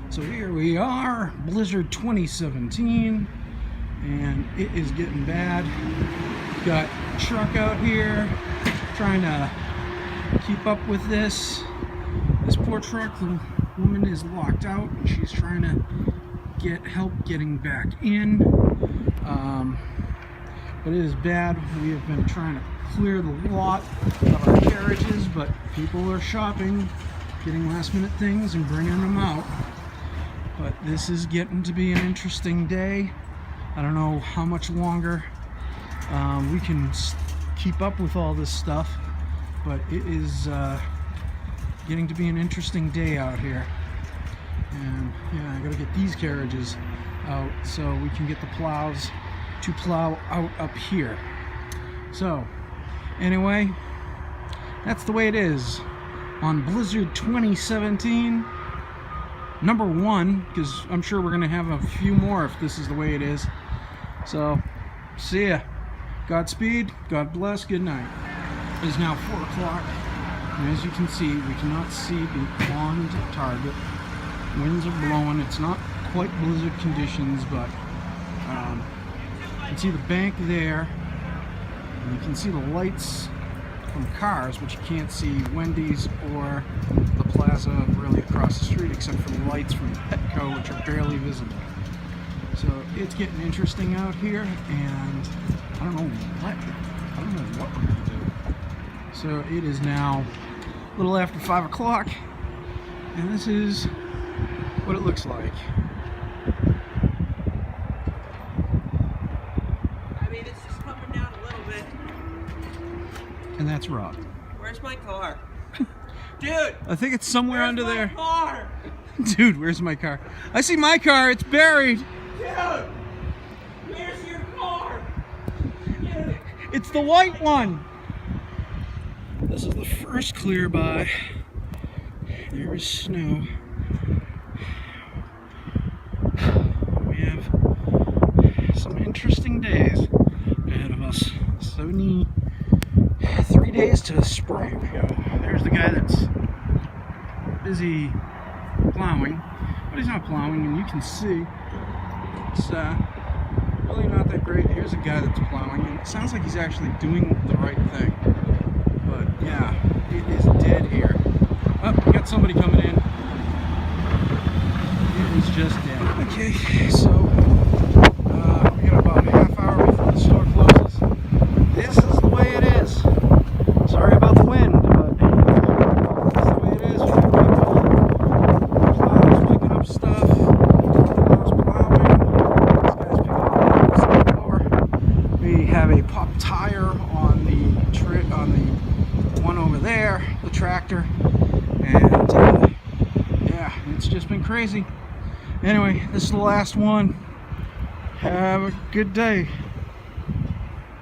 So here we are, Blizzard 2017, and it is getting bad. Got a truck out here trying to keep up with this. This poor truck, the woman is locked out and she's trying to get help getting back in. But it is bad. We have been trying to clear the lot of our carriages, but people are shopping, getting last minute things and bringing them out. But this is getting to be an interesting day. I don't know how much longer we can keep up with all this stuff, but it is getting to be an interesting day out here. And yeah, I gotta get these carriages out so we can get the plows to plow out up here. So anyway, that's the way it is on Blizzard 2017 number 1, because I'm sure we're gonna have a few more if this is the way it is. So see ya. Godspeed, God bless, good night. It is now 4 o'clock, and as you can see, we cannot see beyond target. Winds are blowing. It's not quite blizzard conditions, but you can see the bank there, and you can see the lights from cars, but you can't see Wendy's or the plaza really across the street, except for the lights from Petco, which are barely visible. So it's getting interesting out here, and I don't know what we're gonna do. So it is now a little after 5 o'clock, and this is what it looks like. I mean, it's just coming down a little bit. And that's Rob. Where's my car? Dude! I think it's somewhere under there. Car? Dude, where's my car? I see my car, it's buried. Dude! Where's your car? Dude. It's the white one. This is the first clear by. There is snow. We have some interesting days ahead of us. 73 days to spring. There's the guy that's busy plowing, but he's not plowing, and you can see it's really not that great. Here's a guy that's plowing, and it sounds like he's actually doing the right thing. But yeah, it is dead here. Oh, we got somebody coming in. It is just dead. Okay, so we got about a half hour before the store closes. This is the way it is. Sorry about the wind, but that's the way it is. We have plows picking up stuff. Plows plowing. This guy's picking up a snowblower. We have a pop tire on the one over there, the tractor, and yeah, it's just been crazy. Anyway, this is the last one. Have a good day.